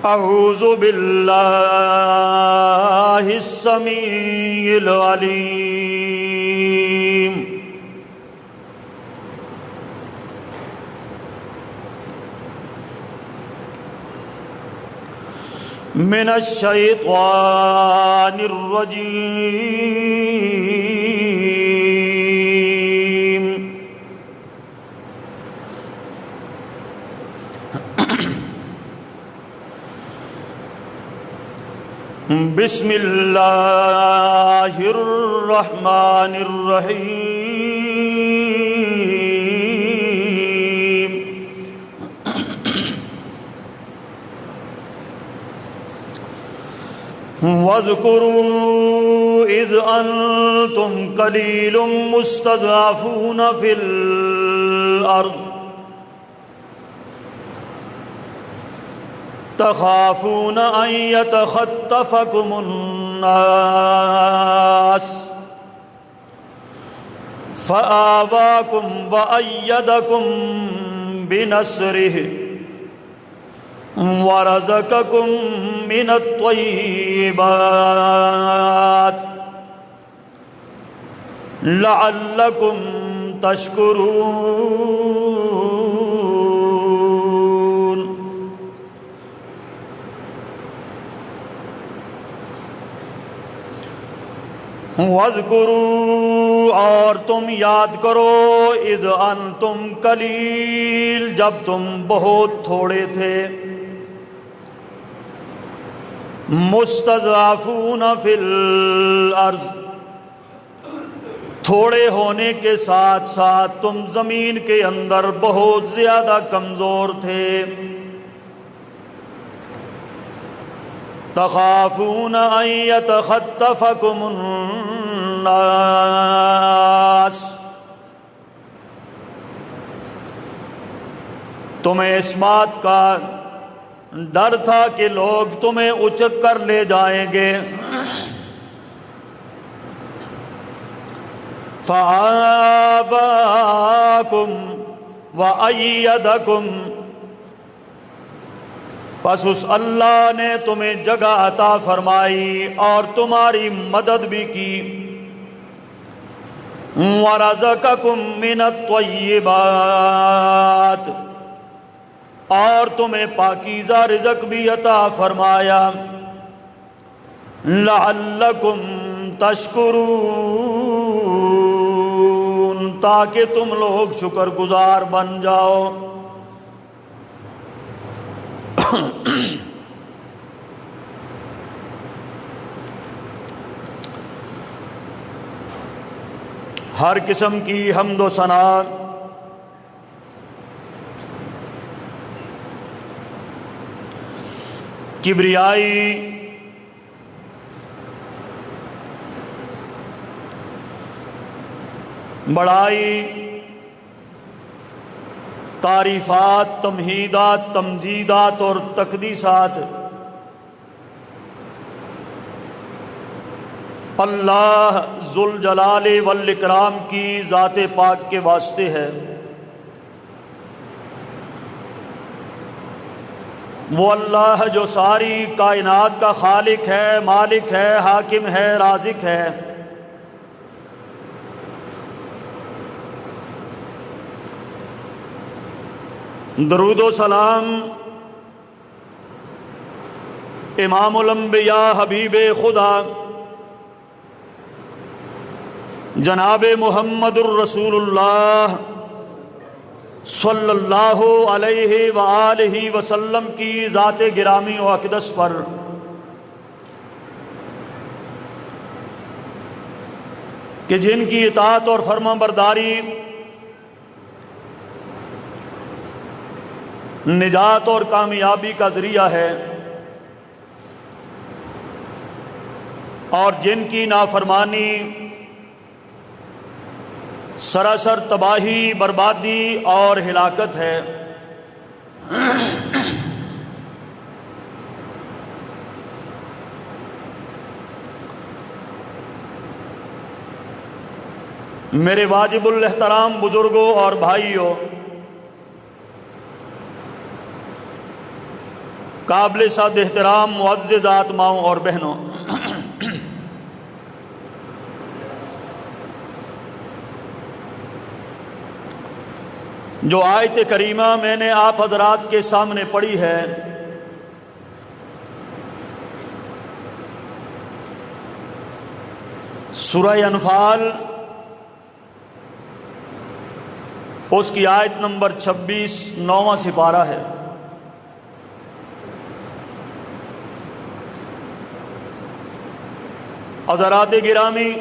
اعوذ باللہ السمیع العلیم من الشیطان الرجیم بسم اللہ الرحمن الرحیم وَاذْكُرُوا إِذْ أَنْتُمْ قَلِيلٌ مُسْتَضْعَفُونَ فِي الْأَرْضِ تخافون أن يتخطفكم الناس فآواكم وأيدكم بنصره ورزقكم من الطيبات لعلكم تشكرون۔ وَاذْكُرُوا اور تم یاد کرو اذ انتم قلیل جب تم بہت تھوڑے تھے، مستضعفون فی الارض تھوڑے ہونے کے ساتھ ساتھ تم زمین کے اندر بہت زیادہ کمزور تھے، تخافون ان یتخطفکم الناس تمہیں اس بات کا ڈر تھا کہ لوگ تمہیں اچک کر لے جائیں گے، فآواکم وأیدکم پس اس اللہ نے تمہیں جگہ عطا فرمائی اور تمہاری مدد بھی کی، وَرَزَقَكُم مِّنَ الطَّيِّبَاتِ اور تمہیں پاکیزہ رزق بھی عطا فرمایا، لَعَلَّكُمْ تَشْكُرُونَ تاکہ تم لوگ شکر گزار بن جاؤ۔ ہر قسم کی حمد و ثنا کبریائی بڑائی تعریفات تمہیدات تمجیدات اور تقدیسات اللہ ذوالجلال والاکرام کی ذات پاک کے واسطے ہے۔ وہ اللہ جو ساری کائنات کا خالق ہے، مالک ہے، حاکم ہے، رازق ہے، درود و سلام امام الانبیاء حبیب خدا جناب محمد الرسول اللہ صلی اللہ علیہ وآلہ وسلم کی ذات گرامی و اقدس پر کہ جن کی اطاعت اور فرما برداری نجات اور کامیابی کا ذریعہ ہے، اور جن کی نافرمانی سراسر تباہی، بربادی اور ہلاکت ہے۔ میرے واجب الاحترام بزرگوں اور بھائیوں، قابل صد احترام معززات ماؤں اور بہنوں، جو آیت کریمہ میں نے آپ حضرات کے سامنے پڑھی ہے، سورہ انفال اس کی آیت نمبر 26 9واں سپارہ ہے۔ حضرات گرامی،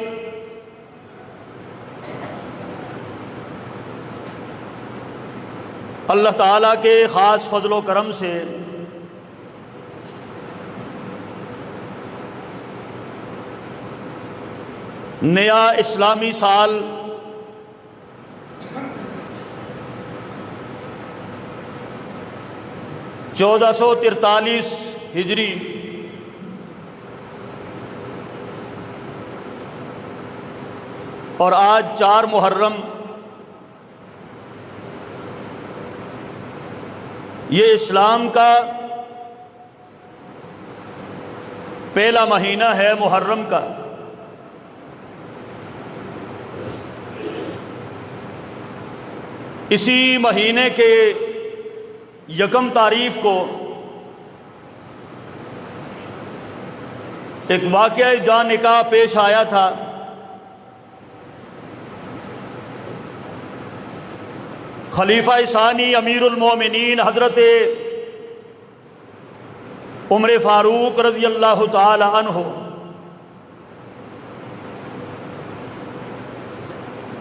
اللہ تعالیٰ کے خاص فضل و کرم سے نیا اسلامی سال چودہ سو 43 ہجری اور آج 4 محرم، یہ اسلام کا پہلا مہینہ ہے محرم کا۔ اسی مہینے کے 1 تاریخ کو ایک واقعہ جان نکاح پیش آیا تھا۔ خلیفہ ثانی امیر المومنین حضرت عمر فاروق رضی اللہ تعالی عنہ،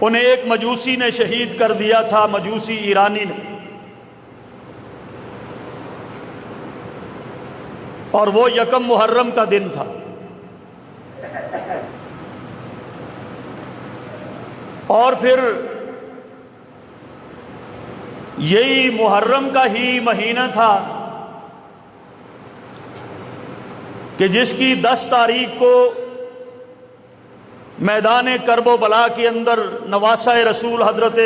انہیں ایک مجوسی نے شہید کر دیا تھا، مجوسی ایرانی نے، اور وہ 1 محرم کا دن تھا۔ اور پھر یہی محرم کا ہی مہینہ تھا کہ جس کی 10 تاریخ کو میدان کرب و بلا کے اندر نواسہ رسول حضرت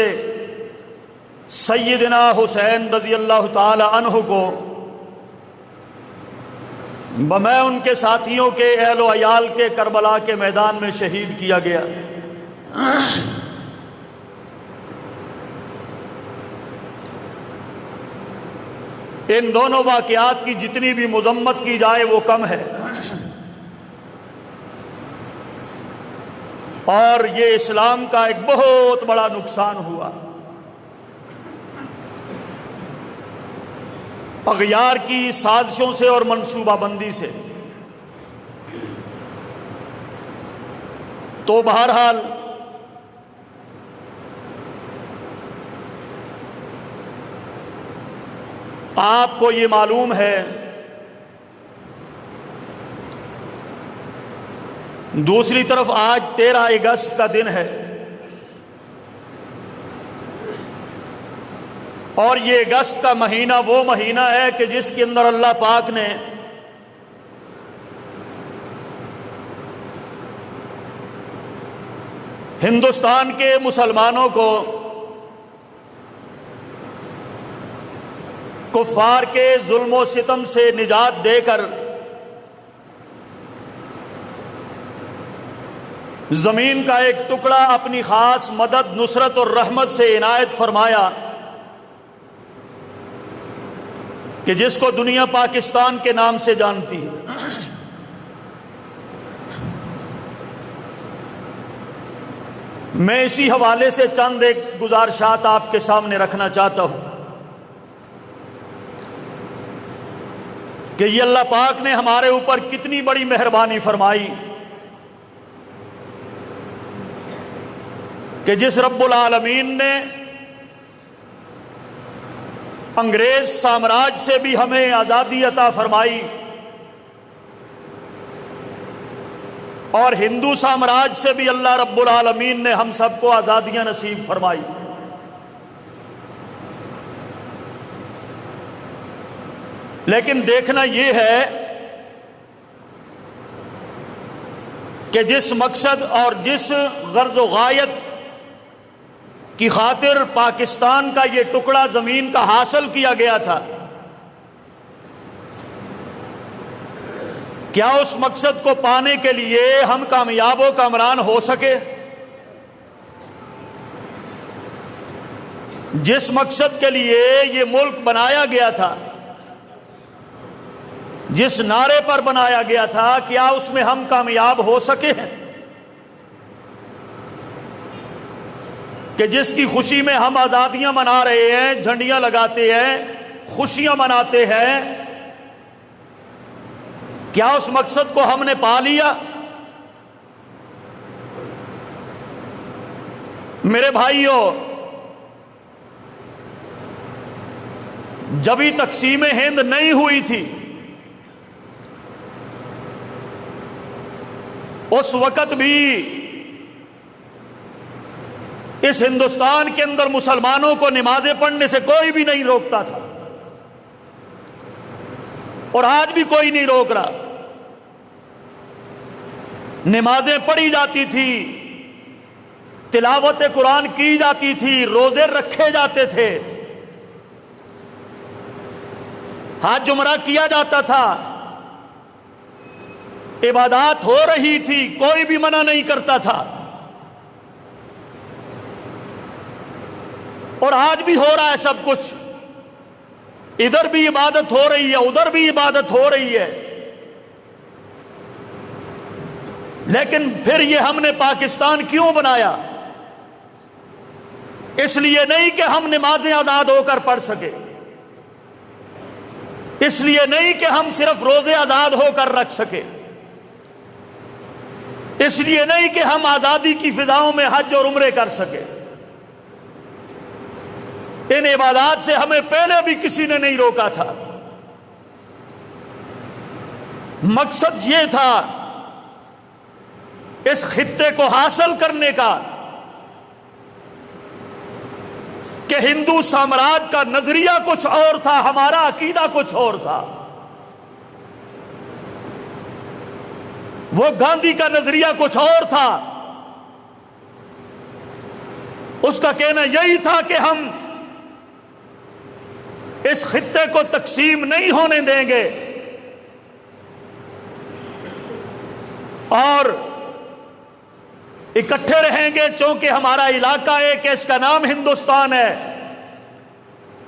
سیدنا حسین رضی اللہ تعالی عنہ کو بمیں ان کے ساتھیوں کے اہل و عیال کے کربلا کے میدان میں شہید کیا گیا۔ ان دونوں واقعات کی جتنی بھی مذمت کی جائے وہ کم ہے، اور یہ اسلام کا ایک بہت بڑا نقصان ہوا۔ اغیار کی سازشوں سے اور منصوبہ بندی سے۔ تو بہرحال آپ کو یہ معلوم ہے، دوسری طرف آج 13 اگست کا دن ہے، اور یہ اگست کا مہینہ وہ مہینہ ہے کہ جس کے اندر اللہ پاک نے ہندوستان کے مسلمانوں کو کفار کے ظلم و ستم سے نجات دے کر زمین کا ایک ٹکڑا اپنی خاص مدد، نصرت اور رحمت سے عنایت فرمایا کہ جس کو دنیا پاکستان کے نام سے جانتی ہے۔ میں اسی حوالے سے چند ایک گزارشات آپ کے سامنے رکھنا چاہتا ہوں کہ یہ اللہ پاک نے ہمارے اوپر کتنی بڑی مہربانی فرمائی کہ جس رب العالمین نے انگریز سامراج سے بھی ہمیں آزادی عطا فرمائی اور ہندو سامراج سے بھی اللہ رب العالمین نے ہم سب کو آزادیاں نصیب فرمائی۔ لیکن دیکھنا یہ ہے کہ جس مقصد اور جس غرض و غایت کی خاطر پاکستان کا یہ ٹکڑا زمین کا حاصل کیا گیا تھا، کیا اس مقصد کو پانے کے لیے ہم کامیاب و کامران ہو سکے؟ جس مقصد کے لیے یہ ملک بنایا گیا تھا، جس نعرے پر بنایا گیا تھا، کیا اس میں ہم کامیاب ہو سکے ہیں؟ کہ جس کی خوشی میں ہم آزادیاں منا رہے ہیں، جھنڈیاں لگاتے ہیں، خوشیاں مناتے ہیں، کیا اس مقصد کو ہم نے پا لیا؟ میرے بھائیوں، جبھی تقسیم ہند نہیں ہوئی تھی، اس وقت بھی اس ہندوستان کے اندر مسلمانوں کو نمازیں پڑھنے سے کوئی بھی نہیں روکتا تھا، اور آج بھی کوئی نہیں روک رہا۔ نمازیں پڑھی جاتی تھی، تلاوت قرآن کی جاتی تھی، روزے رکھے جاتے تھے، حج عمرہ کیا جاتا تھا، عبادات ہو رہی تھی، کوئی بھی منع نہیں کرتا تھا، اور آج بھی ہو رہا ہے سب کچھ۔ ادھر بھی عبادت ہو رہی ہے، ادھر بھی عبادت ہو رہی ہے، لیکن پھر یہ ہم نے پاکستان کیوں بنایا؟ اس لیے نہیں کہ ہم نمازیں آزاد ہو کر پڑھ سکے، اس لیے نہیں کہ ہم صرف روزے آزاد ہو کر رکھ سکے، اس لیے نہیں کہ ہم آزادی کی فضاؤں میں حج اور عمرے کر سکے۔ ان عبادات سے ہمیں پہلے بھی کسی نے نہیں روکا تھا۔ مقصد یہ تھا اس خطے کو حاصل کرنے کا کہ ہندو سامراج کا نظریہ کچھ اور تھا، ہمارا عقیدہ کچھ اور تھا۔ وہ گاندھی کا نظریہ کچھ اور تھا، اس کا کہنا یہی تھا کہ ہم اس خطے کو تقسیم نہیں ہونے دیں گے، اور اکٹھے رہیں گے، چونکہ ہمارا علاقہ ایک ہے، اس کا نام ہندوستان ہے،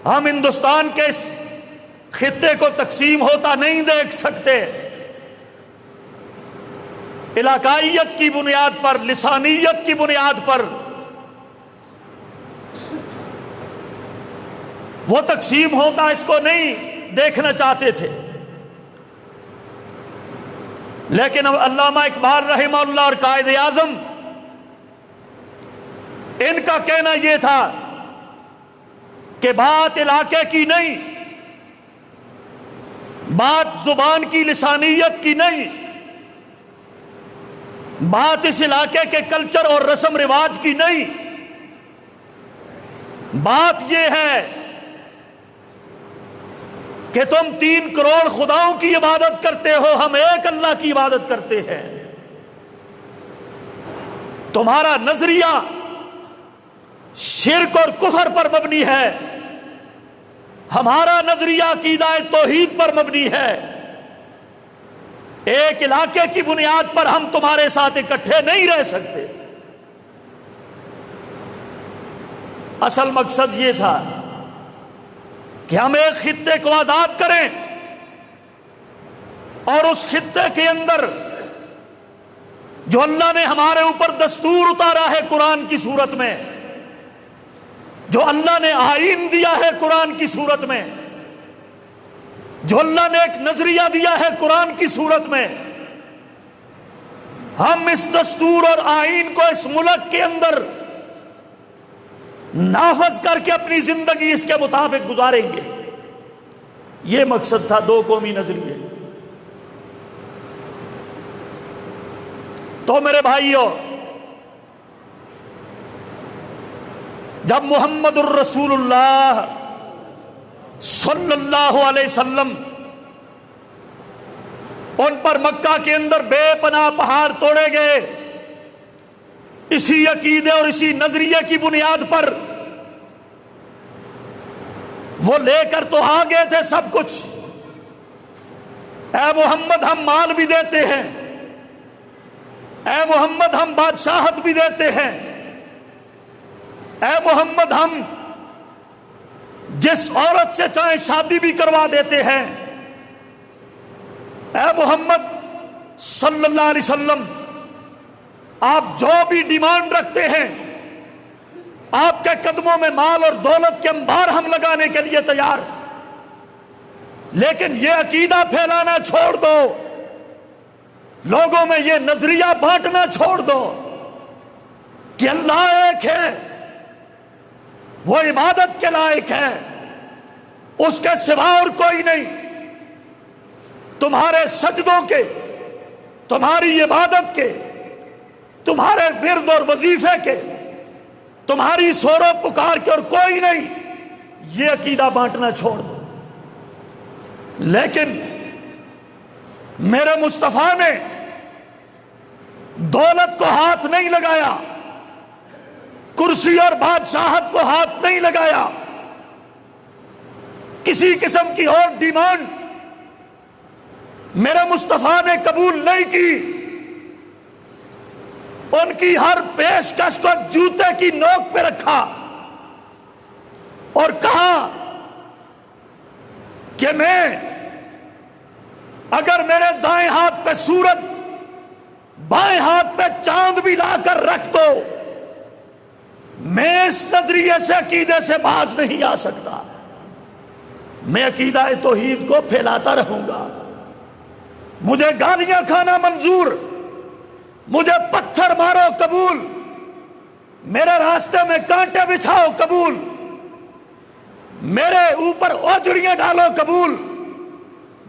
ہم ہندوستان کے اس خطے کو تقسیم ہوتا نہیں دیکھ سکتے۔ علاقائیت کی بنیاد پر، لسانیت کی بنیاد پر وہ تقسیم ہوتا اس کو نہیں دیکھنا چاہتے تھے۔ لیکن اب علامہ اقبال رحمہ اللہ اور قائد اعظم، ان کا کہنا یہ تھا کہ بات علاقے کی نہیں، بات زبان کی، لسانیت کی نہیں، بات اس علاقے کے کلچر اور رسم رواج کی نہیں، بات یہ ہے کہ تم 3 کروڑ خداؤں کی عبادت کرتے ہو، ہم ایک اللہ کی عبادت کرتے ہیں۔ تمہارا نظریہ شرک اور کفر پر مبنی ہے، ہمارا نظریہ عقیدہ توحید پر مبنی ہے۔ ایک علاقے کی بنیاد پر ہم تمہارے ساتھ اکٹھے نہیں رہ سکتے۔ اصل مقصد یہ تھا کہ ہم ایک خطے کو آزاد کریں، اور اس خطے کے اندر جو اللہ نے ہمارے اوپر دستور اتارا ہے قرآن کی صورت میں، جو اللہ نے آئین دیا ہے قرآن کی صورت میں، جو اللہ نے ایک نظریہ دیا ہے قرآن کی صورت میں، ہم اس دستور اور آئین کو اس ملک کے اندر نافذ کر کے اپنی زندگی اس کے مطابق گزاریں گے۔ یہ مقصد تھا 2 قومی نظریے۔ تو میرے بھائیوں، جب محمد الرسول اللہ صلی اللہ علیہ وسلم ان پر مکہ کے اندر بے پناہ پہاڑ توڑے گئے، اسی عقیدے اور اسی نظریے کی بنیاد پر وہ لے کر تو آ گئے تھے سب کچھ، اے محمد ہم مال بھی دیتے ہیں، اے محمد ہم بادشاہت بھی دیتے ہیں، اے محمد ہم جس عورت سے چاہے شادی بھی کروا دیتے ہیں، اے محمد صلی اللہ علیہ وسلم آپ جو بھی ڈیمانڈ رکھتے ہیں آپ کے قدموں میں مال اور دولت کے انبار ہم لگانے کے لیے تیار، لیکن یہ عقیدہ پھیلانا چھوڑ دو، لوگوں میں یہ نظریہ بانٹنا چھوڑ دو کہ اللہ ایک ہے، وہ عبادت کے لائق ہے، اس کے سوا اور کوئی نہیں، تمہارے سجدوں کے، تمہاری عبادت کے، تمہارے ورد اور وظیفے کے، تمہاری سور و پکار کے اور کوئی نہیں، یہ عقیدہ بانٹنا چھوڑ دو۔ لیکن میرے مصطفیٰ نے دولت کو ہاتھ نہیں لگایا، کرسی اور بادشاہت کو ہاتھ نہیں لگایا، کسی قسم کی اور ڈیمانڈ میرے مصطفیٰ نے قبول نہیں کی، ان کی ہر پیشکش کو جوتے کی نوک پہ رکھا اور کہا کہ میں اگر میرے دائیں ہاتھ پہ سورج بائیں ہاتھ پہ چاند بھی لا کر رکھ دو میں اس نظریے سے عقیدے سے باز نہیں آ سکتا، میں عقیدہ توحید کو پھیلاتا رہوں گا، مجھے گالیاں کھانا منظور، مجھے پتھر مارو قبول، میرے راستے میں کانٹے بچھاؤ قبول، میرے اوپر اوجڑیاں ڈالو قبول،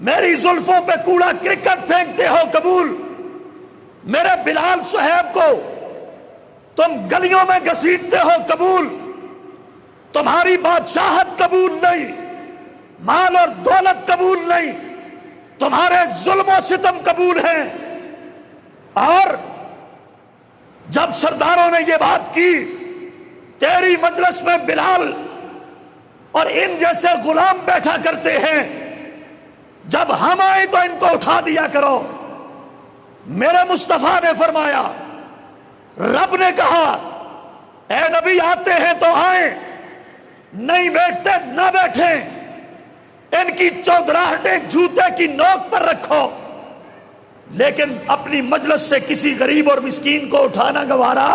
میری زلفوں پہ کوڑا کرکٹ پھینکتے ہو قبول، میرے بلال صہیب کو تم گلیوں میں گھسیٹتے ہو قبول، تمہاری بادشاہت قبول نہیں، مال اور دولت قبول نہیں، تمہارے ظلم و ستم قبول ہیں۔ اور جب سرداروں نے یہ بات کی، تیری مجلس میں بلال اور ان جیسے غلام بیٹھا کرتے ہیں، جب ہم آئیں تو ان کو اٹھا دیا کرو۔ میرے مصطفیٰ نے فرمایا، رب نے کہا اے نبی آتے ہیں تو آئیں، نہیں بیٹھتے نہ بیٹھیں، ان کی چودراہٹیں جوتے کی نوک پر رکھو، لیکن اپنی مجلس سے کسی غریب اور مسکین کو اٹھانا گوارا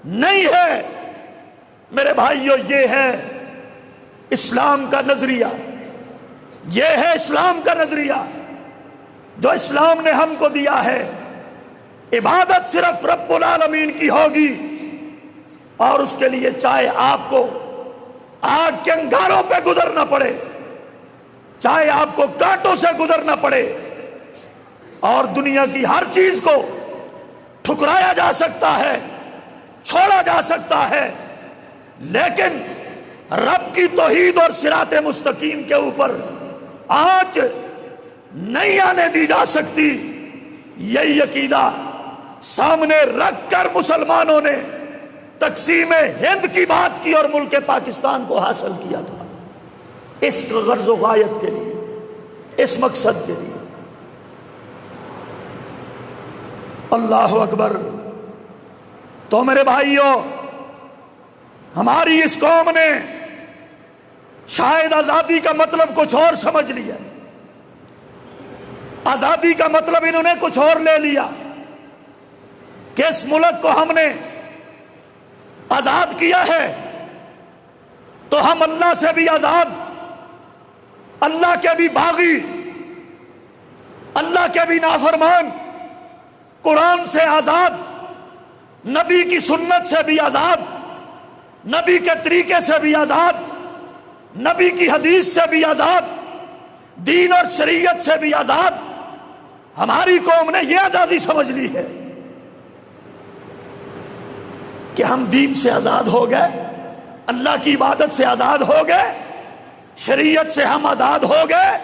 نہیں ہے۔ میرے بھائیو، یہ ہے اسلام کا نظریہ، یہ ہے اسلام کا نظریہ جو اسلام نے ہم کو دیا ہے۔ عبادت صرف رب العالمین کی ہوگی، اور اس کے لیے چاہے آپ کو آگ کے انگاروں پہ گزرنا پڑے، چاہے آپ کو کانٹوں سے گزرنا پڑے، اور دنیا کی ہر چیز کو ٹھکرایا جا سکتا ہے، چھوڑا جا سکتا ہے، لیکن رب کی توحید اور صراط مستقیم کے اوپر آنچ نہیں آنے دی جا سکتی۔ یہی عقیدہ سامنے رکھ کر مسلمانوں نے تقسیم ہند کی بات کی اور ملک پاکستان کو حاصل کیا تھا، اس غرض و غایت کے لیے، اس مقصد کے لیے۔ اللہ اکبر۔ تو میرے بھائیوں، ہماری اس قوم نے شاید آزادی کا مطلب کچھ اور سمجھ لیا، آزادی کا مطلب انہوں نے کچھ اور لے لیا کہ اس ملک کو ہم نے آزاد کیا ہے تو ہم اللہ سے بھی آزاد، اللہ کے بھی باغی، اللہ کے بھی نافرمان، قرآن سے آزاد، نبی کی سنت سے بھی آزاد، نبی کے طریقے سے بھی آزاد، نبی کی حدیث سے بھی آزاد، دین اور شریعت سے بھی آزاد۔ ہماری قوم نے یہ آزادی سمجھ لی ہے کہ ہم دین سے آزاد ہو گئے، اللہ کی عبادت سے آزاد ہو گئے، شریعت سے ہم آزاد ہو گئے۔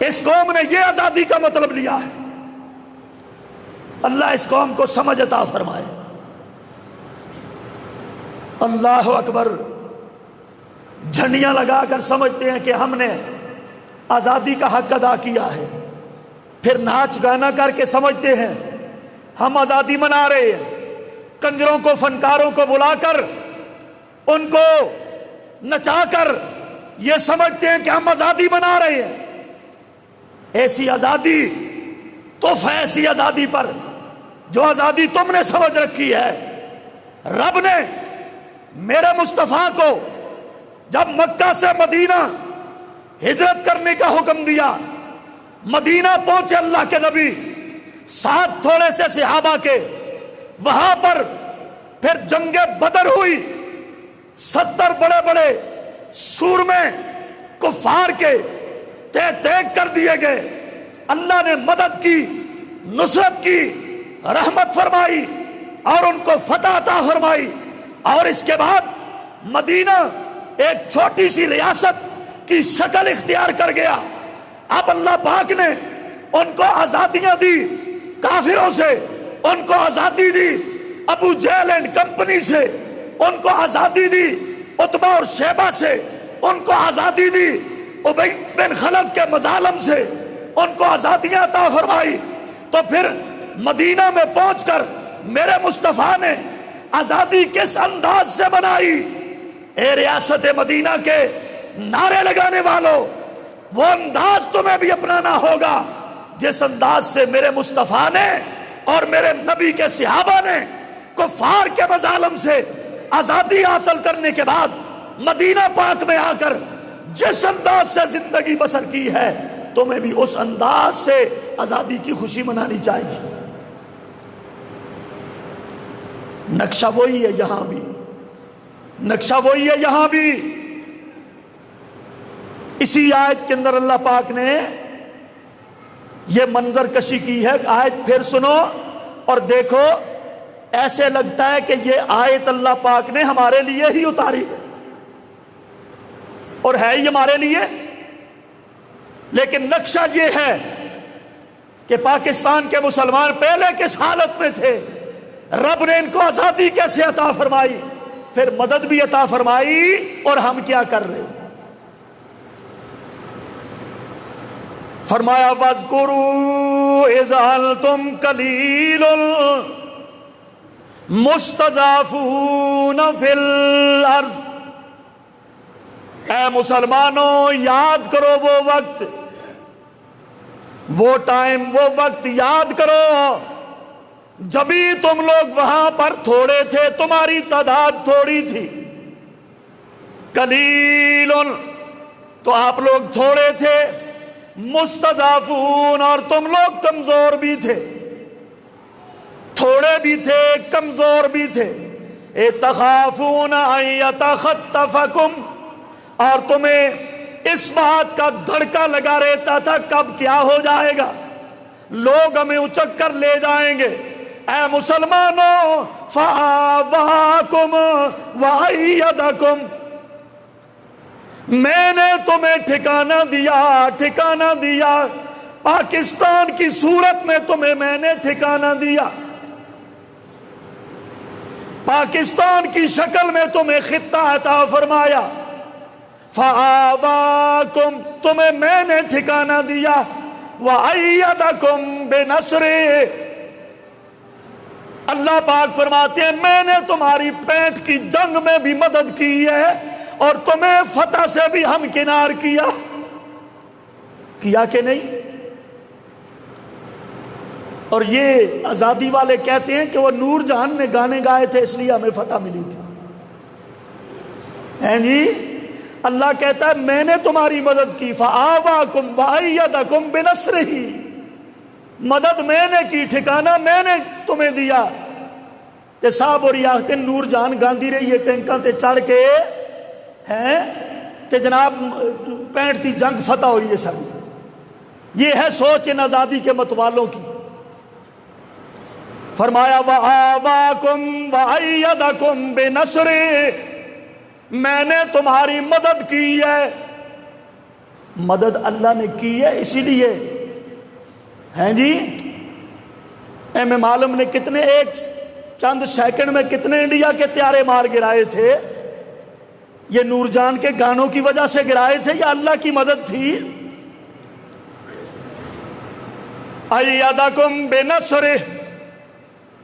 اس قوم نے یہ آزادی کا مطلب لیا ہے۔ اللہ اس قوم کو سمجھ عطا فرمائے۔ اللہ اکبر۔ جھنڈیاں لگا کر سمجھتے ہیں کہ ہم نے آزادی کا حق ادا کیا ہے، پھر ناچ گانا کر کے سمجھتے ہیں ہم آزادی منا رہے ہیں، کنجروں کو فنکاروں کو بلا کر ان کو نچا کر یہ سمجھتے ہیں کہ ہم آزادی منا رہے ہیں۔ ایسی آزادی تحفہ ایسی آزادی پر جو آزادی تم نے سمجھ رکھی ہے۔ رب نے میرے مصطفیٰ کو جب مکہ سے مدینہ ہجرت کرنے کا حکم دیا، مدینہ پہنچے اللہ کے نبی، ساتھ تھوڑے سے صحابہ کے، وہاں پر پھر جنگ بدر ہوئی، 70 بڑے بڑے سورمے کفار کے تیگ کر دیے گئے، اللہ نے مدد کی، نصرت کی، رحمت فرمائی اور ان کو فتح عطا فرمائی۔ اور اس کے بعد مدینہ ایک چھوٹی سی ریاست کی شکل اختیار کر گیا۔ اب اللہ پاک نے ان کو آزادیاں دی، کافروں سے ان کو آزادی دی، ابو جہل اینڈ کمپنی سے ان کو آزادی دی، عتبہ اور شیبہ سے ان کو آزادی دی، ابی بن خلف کے مظالم سے ان کو آزادیاں عطا فرمائی۔ تو پھر مدینہ میں پہنچ کر میرے مصطفیٰ نے آزادی کس انداز سے بنائی؟ اے ریاست مدینہ کے نعرے لگانے والوں، وہ انداز تمہیں بھی اپنانا ہوگا جس انداز سے میرے مصطفیٰ نے اور میرے نبی کے صحابہ نے کفار کے مظالم سے آزادی حاصل کرنے کے بعد مدینہ پاک میں آ کر جس انداز سے زندگی بسر کی ہے، تمہیں بھی اس انداز سے آزادی کی خوشی منانی چاہیے۔ نقشہ وہی ہے یہاں بھی، نقشہ وہی ہے یہاں بھی۔ اسی آیت کے اندر اللہ پاک نے یہ منظر کشی کی ہے۔ آیت پھر سنو اور دیکھو، ایسے لگتا ہے کہ یہ آیت اللہ پاک نے ہمارے لیے ہی اتاری ہے، اور ہے ہی ہمارے لیے، لیکن نقشہ یہ ہے کہ پاکستان کے مسلمان پہلے کس حالت میں تھے، رب نے ان کو آزادی کیسے عطا فرمائی، پھر مدد بھی عطا فرمائی، اور ہم کیا کر رہے ہیں؟ فرمایا وَاذْكُرُوا إِذْ أَنْتُمْ قَلِيلٌ مُسْتَضْعَفُونَ فِي الْأَرْضِ۔ اے مسلمانوں، یاد کرو وہ وقت، وہ ٹائم، وہ وقت یاد کرو جبھی تم لوگ وہاں پر تھوڑے تھے، تمہاری تعداد تھوڑی تھی۔ قلیل، تو آپ لوگ تھوڑے تھے، مستضعفون، اور تم لوگ کمزور بھی تھے، تھوڑے بھی تھے، کمزور بھی تھے۔ تخافون ان یتخطفکم، اور تمہیں اس بات کا دھڑکا لگا رہتا تھا کب کیا ہو جائے گا، لوگ ہمیں اچک کر لے جائیں گے۔ اے مسلمانوں، فآواکم وأیدکم، میں نے تمہیں ٹھکانہ دیا، ٹھکانہ دیا، پاکستان کی صورت میں تمہیں میں نے ٹھکانہ دیا، پاکستان کی شکل میں تمہیں خطہ عطا فرمایا۔ فآواکم، تمہیں میں نے ٹھکانہ دیا، وأیدکم بنصرہ، اللہ پاک فرماتے ہیں میں نے تمہاری پینٹ کی جنگ میں بھی مدد کی ہے، اور تمہیں فتح سے بھی ہمکنار کیا کہ نہیں؟ اور یہ آزادی والے کہتے ہیں کہ وہ نور جہان نے گانے گائے تھے اس لیے ہمیں فتح ملی تھی، ہیں جی؟ اللہ کہتا ہے میں نے تمہاری مدد کی، فآواکم وأیدکم بنصرہ، مدد میں نے کی، ٹھکانہ میں نے تمہیں دیا۔ تے صاحب اور ریاستیں نور جہان گاندھی رہی ہے ٹینکاں تے چڑھ کے ہیں، تے جناب 65 کی جنگ فتح ہوئی ہے ساری۔ یہ ہے سوچ ان آزادی کے متوالوں کی۔ فرمایا وآواکم وأیدکم بنصرہ، میں نے تمہاری مدد کی ہے، مدد اللہ نے کی ہے، اسی لیے ہیں جی ایم ایم عالم نے کتنے ایک چند سیکنڈ میں کتنے انڈیا کے طیارے مار گرائے تھے، یہ نور جان کے گانوں کی وجہ سے گرائے تھے یا اللہ کی مدد تھی؟ ایدکم بنصرہ،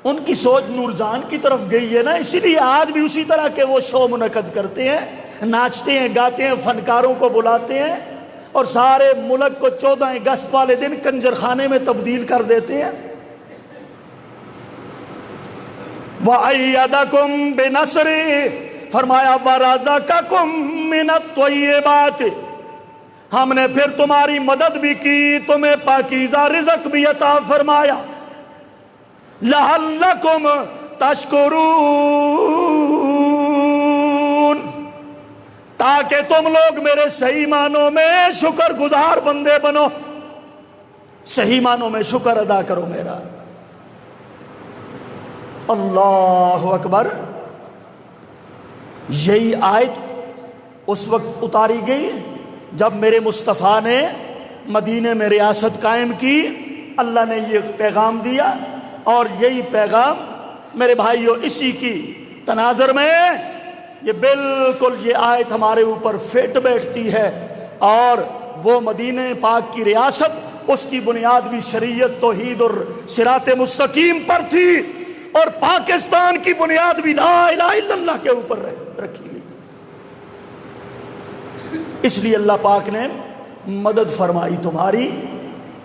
ان کی سوچ نورجان کی طرف گئی ہے نا، اسی لیے آج بھی اسی طرح کے وہ شو منعقد کرتے ہیں، ناچتے ہیں، گاتے ہیں، فنکاروں کو بلاتے ہیں اور سارے ملک کو 14 اگست والے دن کنجر خانے میں تبدیل کر دیتے ہیں۔ وَأَيَّدَكُمْ بِنَصْرِهِ، فرمایا وَرَزَقَكُمْ مِنَ الطَّيِّبَاتِ، ہم نے پھر تمہاری مدد بھی کی، تمہیں پاکیزہ رزق بھی عطا فرمایا۔ لَعَلَّكُمْ تَشْكُرُونَ، تاکہ تم لوگ میرے صحیح معنوں میں شکر گزار بندے بنو، صحیح معنوں میں شکر ادا کرو میرا۔ اللہ اکبر۔ یہی آیت اس وقت اتاری گئی جب میرے مصطفیٰ نے مدینے میں ریاست قائم کی، اللہ نے یہ پیغام دیا، اور یہی پیغام میرے بھائیوں اسی کی تناظر میں یہ بالکل یہ آیت ہمارے اوپر فٹ بیٹھتی ہے، اور وہ مدینہ پاک کی ریاست، اس کی بنیاد بھی شریعت، توحید اور صراط مستقیم پر تھی، اور پاکستان کی بنیاد بھی لا الہ الا اللہ کے اوپر رکھی گئی۔ اس لیے اللہ پاک نے مدد فرمائی تمہاری،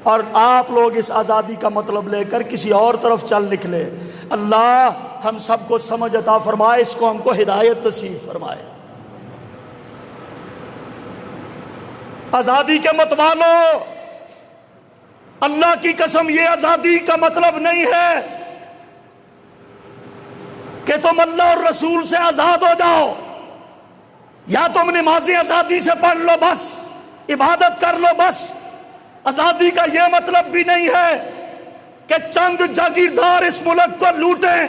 اور آپ لوگ اس آزادی کا مطلب لے کر کسی اور طرف چل نکلے۔ اللہ ہم سب کو سمجھ عطا فرمائے، اس کو ہم کو ہدایت نصیب فرمائے۔ آزادی کے متوالو، اللہ کی قسم یہ آزادی کا مطلب نہیں ہے کہ تم اللہ اور رسول سے آزاد ہو جاؤ، یا تم نمازیں آزادی سے پڑھ لو بس، عبادت کر لو بس۔ آزادی کا یہ مطلب بھی نہیں ہے کہ چند جاگیردار اس ملک کو لوٹیں،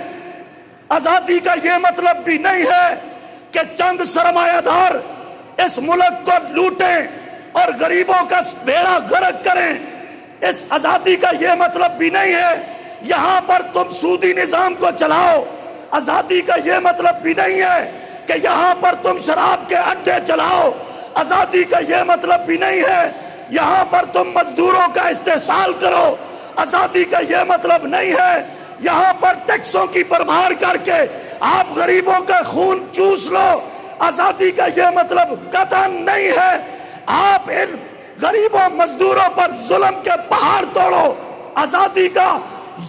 آزادی کا یہ مطلب بھی نہیں ہے کہ چند سرمایہ دار اس ملک کو لوٹیں اور غریبوں کا بیڑا غرق کریں۔ اس آزادی کا یہ مطلب بھی نہیں ہے یہاں پر تم سودی نظام کو چلاؤ۔ آزادی کا یہ مطلب بھی نہیں ہے کہ یہاں پر تم شراب کے اڈے چلاؤ۔ آزادی کا یہ مطلب بھی نہیں ہے یہاں پر تم مزدوروں کا استحصال کرو۔ آزادی کا یہ مطلب نہیں ہے یہاں پر ٹیکسوں کی بھرمار کر کے آپ غریبوں کا خون چوس لو۔ آزادی کا یہ مطلب قطعاً نہیں ہے آپ ان غریبوں مزدوروں پر ظلم کے پہاڑ توڑو۔ آزادی کا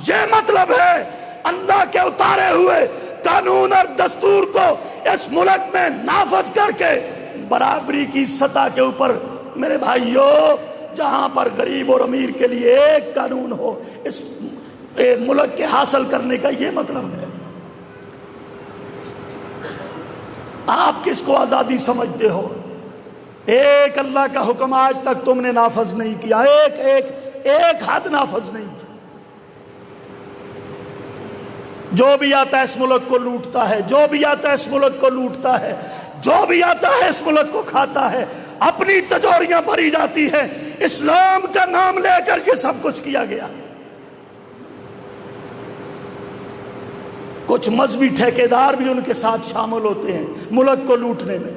یہ مطلب ہے اللہ کے اتارے ہوئے قانون اور دستور کو اس ملک میں نافذ کر کے برابری کی سطح کے اوپر میرے بھائیوں جہاں پر غریب اور امیر کے لیے ایک قانون ہو، اس ملک کے حاصل کرنے کا یہ مطلب ہے۔ آپ کس کو آزادی سمجھتے ہو؟ ایک اللہ کا حکم آج تک تم نے نافذ نہیں کیا، ایک حد نافذ نہیں کی۔ جو بھی آتا ہے اس ملک کو لوٹتا ہے، جو بھی آتا ہے اس ملک کو لوٹتا ہے، جو بھی آتا ہے اس ملک کو کھاتا ہے، اپنی تجوریاں بھری جاتی ہیں۔ اسلام کا نام لے کر یہ سب کچھ کیا گیا۔ کچھ مذہبی ٹھیکیدار بھی ان کے ساتھ شامل ہوتے ہیں ملک کو لوٹنے میں۔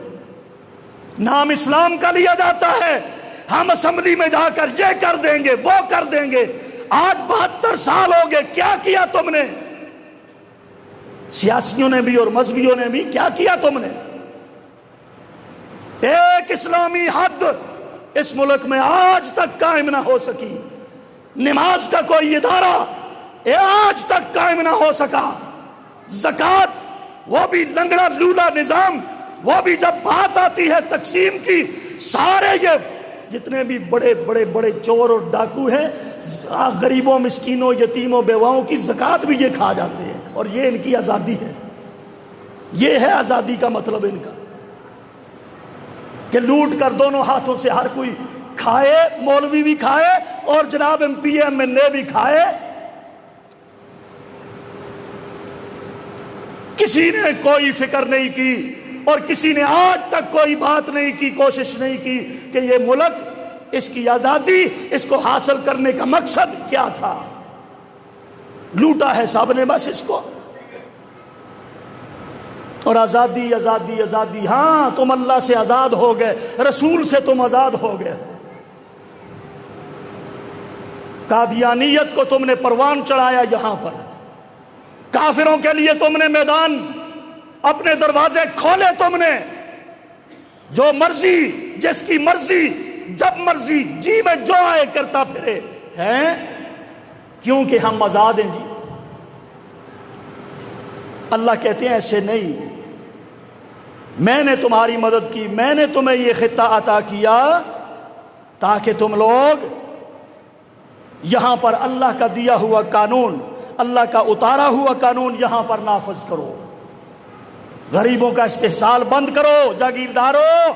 نام اسلام کا لیا جاتا ہے، ہم اسمبلی میں جا کر یہ کر دیں گے، وہ کر دیں گے۔ آج 72 سال ہو گئے، کیا کیا تم نے؟ سیاسیوں نے بھی اور مذہبیوں نے بھی کیا کیا تم نے؟ ایک اسلامی حد اس ملک میں آج تک قائم نہ ہو سکی۔ نماز کا کوئی ادارہ آج تک قائم نہ ہو سکا۔ زکوٰۃ وہ بھی لنگڑا لولا نظام، وہ بھی جب بات آتی ہے تقسیم کی، سارے یہ جتنے بھی بڑے بڑے بڑے چور اور ڈاکو ہیں، غریبوں مسکینوں یتیموں بیواؤں کی زکوٰۃ بھی یہ کھا جاتے ہیں، اور یہ ان کی آزادی ہے۔ یہ ہے آزادی کا مطلب ان کا، کہ لوٹ کر دونوں ہاتھوں سے ہر کوئی کھائے، مولوی بھی کھائے اور جناب MPMNA بھی کھائے۔ کسی نے کوئی فکر نہیں کی اور کسی نے آج تک کوئی بات نہیں کی، کوشش نہیں کی کہ یہ ملک، اس کی آزادی، اس کو حاصل کرنے کا مقصد کیا تھا۔ لوٹا ہے سب نے بس اس کو، اور آزادی آزادی آزادی۔ ہاں تم اللہ سے آزاد ہو گئے، رسول سے تم آزاد ہو گئے، قادیانیت کو تم نے پروان چڑھایا یہاں پر، کافروں کے لیے تم نے میدان اپنے دروازے کھولے، تم نے جو مرضی جس کی مرضی جب مرضی جی میں جو آئے کرتا پھرے ہیں، کیونکہ ہم آزاد ہیں جی۔ اللہ کہتے ہیں ایسے نہیں، میں نے تمہاری مدد کی، میں نے تمہیں یہ خطہ عطا کیا تاکہ تم لوگ یہاں پر اللہ کا دیا ہوا قانون، اللہ کا اتارا ہوا قانون یہاں پر نافذ کرو، غریبوں کا استحصال بند کرو۔ جاگیردارو،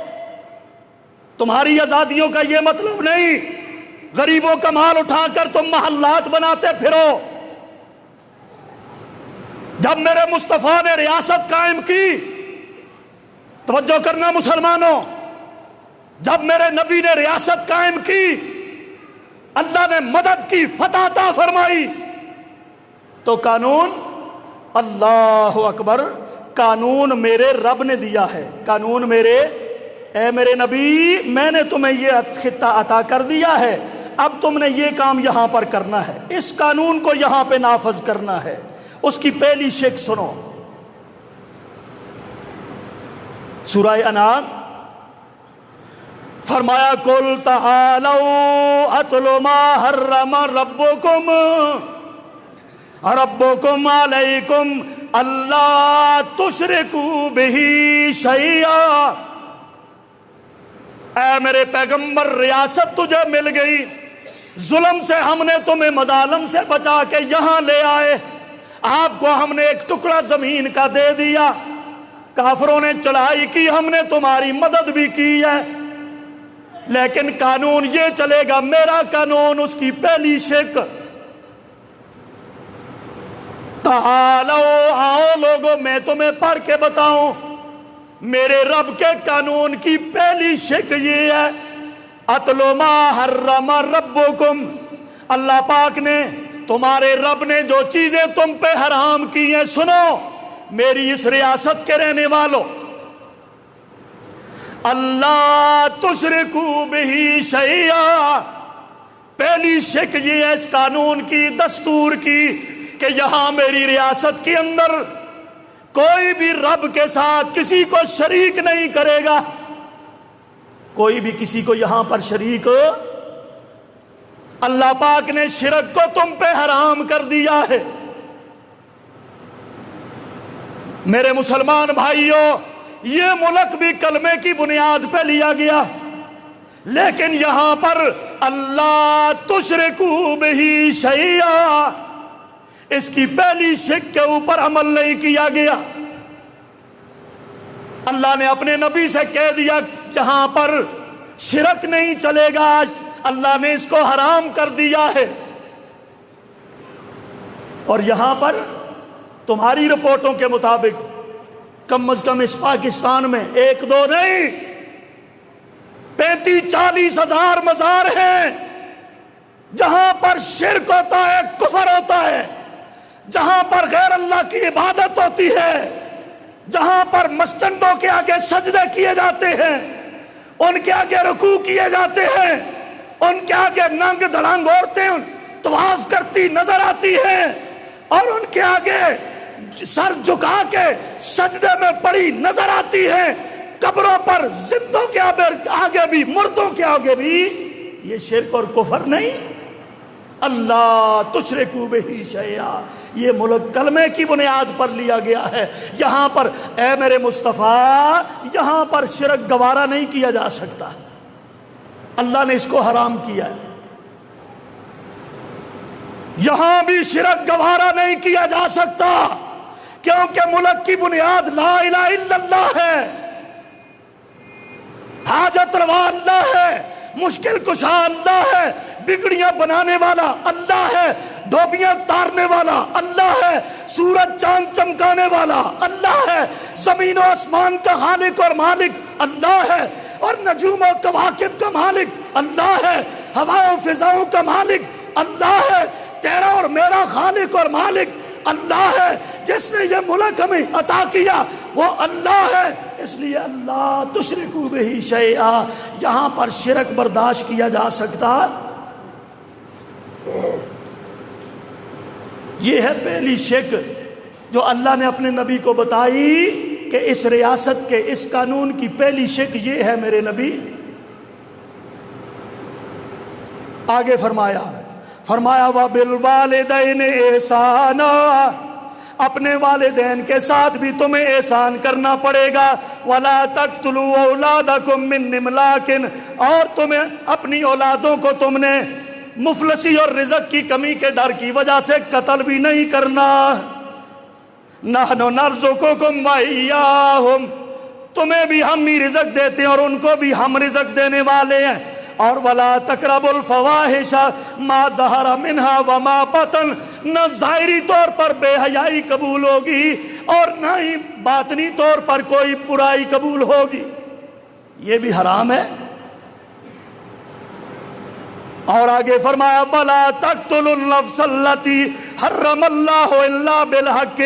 تمہاری آزادیوں کا یہ مطلب نہیں غریبوں کا مال اٹھا کر تم محلات بناتے پھرو۔ جب میرے مصطفیٰ نے ریاست قائم کی، توجہ کرنا مسلمانوں، جب میرے نبی نے ریاست قائم کی، اللہ نے مدد کی، فتح عطا فرمائی، تو قانون، اللہ اکبر، قانون میرے رب نے دیا ہے، قانون اے میرے نبی، میں نے تمہیں یہ خطہ عطا کر دیا ہے، اب تم نے یہ کام یہاں پر کرنا ہے، اس قانون کو یہاں پہ نافذ کرنا ہے۔ اس کی پہلی شک سنو، سورہ انعام، فرمایا قل تعالوا اتل ما حرم ربکم علیکم اللہ تشرکوا بہ شیئا۔ اے میرے پیغمبر، ریاست تجھے مل گئی، ظلم سے ہم نے تمہیں مظالم سے بچا کے یہاں لے آئے، آپ کو ہم نے ایک ٹکڑا زمین کا دے دیا، کافروں نے چڑھائی کی، ہم نے تمہاری مدد بھی کی ہے، لیکن قانون یہ چلے گا میرا قانون۔ اس کی پہلی شک، تعالو، آؤ لوگو میں تمہیں پڑھ کے بتاؤں، میرے رب کے قانون کی پہلی شک یہ ہے، اتلو ما حرم ربکم، اللہ پاک نے، تمہارے رب نے جو چیزیں تم پہ حرام کی ہیں، سنو میری اس ریاست کے رہنے والوں، اللہ تشرکوا بہ شیئا۔ پہلی شک یہ ہے اس قانون کی، دستور کی، کہ یہاں میری ریاست کے اندر کوئی بھی رب کے ساتھ کسی کو شریک نہیں کرے گا، کوئی بھی کسی کو یہاں پر شریک، اللہ پاک نے شرک کو تم پہ حرام کر دیا ہے۔ میرے مسلمان بھائیوں، یہ ملک بھی کلمے کی بنیاد پہ لیا گیا، لیکن یہاں پر اللہ تشرکوا بہ شیئا، اس کی پہلی شک کے اوپر عمل نہیں کیا گیا۔ اللہ نے اپنے نبی سے کہہ دیا جہاں پر شرک نہیں چلے گا، اللہ نے اس کو حرام کر دیا ہے، اور یہاں پر تمہاری رپورٹوں کے مطابق کم از کم اس پاکستان میں 1-2 نہیں 35-40 ہزار مزار ہیں جہاں پر شرک ہوتا ہے، کفر ہوتا ہے، جہاں پر غیر اللہ کی عبادت ہوتی ہے، جہاں پر مسٹنڈوں کے آگے سجدے کیے جاتے ہیں، ان کے آگے رکوع کیے جاتے ہیں، ان کے آگے ننگ دھڑنگ عورتیں طواف کرتی نظر آتی ہیں، اور ان کے آگے سر جھکا کے سجدے میں پڑی نظر آتی ہیں، قبروں پر زندوں کے آگے بھی، مردوں کے آگے بھی، یہ شرک اور کفر نہیں؟ اللہ تشرکوا بہ شیئا، یہ ملک کلمے کی بنیاد پر لیا گیا ہے، یہاں پر اے میرے مصطفیٰ، یہاں پر شرک گوارا نہیں کیا جا سکتا، اللہ نے اس کو حرام کیا ہے، یہاں بھی شرک گوارا نہیں کیا جا سکتا، کیونکہ ملک کی بنیاد لا الہ الا اللہ ہے، حاجت روا اللہ ہے، مشکل کشا اللہ ہے، بگڑیاں بنانے والا اللہ ہے، دھوبیاں تارنے والا اللہ ہے، سورج چاند چمکانے والا اللہ ہے، زمین و آسمان کا خالق اور مالک اللہ ہے، اور نجوم و کواکب کا مالک اللہ ہے، ہوا و فضاؤں کا مالک اللہ ہے، تیرا اور میرا خالق اور مالک اللہ ہے، جس نے یہ ملک ہمیں عطا کیا وہ اللہ ہے، اس لیے اللہ تشرکوا بہ شیئا، یہاں پر شرک برداشت کیا جا سکتا یہ ہے پہلی شک جو اللہ نے اپنے نبی کو بتائی کہ اس ریاست کے اس قانون کی پہلی شک یہ ہے میرے نبی۔ آگے فرمایا وَبِالْوَالِدَيْنِ احسانا، اپنے والدین کے ساتھ بھی تمہیں احسان کرنا پڑے گا۔ وَلَا تَقْتُلُوا أَوْلَادَكُم مِّن إِمْلَاقٍ، اور تمہیں اپنی اولادوں کو تم نے مفلسی اور رزق کی کمی کے ڈر کی وجہ سے قتل بھی نہیں کرنا۔ نَحْنُ نَرْزُقُكُمْ وَإِيَّاهُمْ، تمہیں بھی ہم ہی رزق دیتے ہیں اور ان کو بھی ہم رزق دینے والے ہیں۔ اور وَلَا تَقْرَبُوا الْفَوَاحِشَ مَا ظَهَرَ مِنْهَا وَمَا بَطَنَ، نہ ظاہری طور پر بے حیائی قبول ہوگی اور نہ ہی باطنی طور پر کوئی برائی قبول ہوگی، یہ بھی حرام ہے۔ اور آگے فرمایا وَلَا تَقْتُلُوا النَّفْسَ الَّتِي حَرَّمَ اللَّهُ إِلَّا بِالْحَقِّ،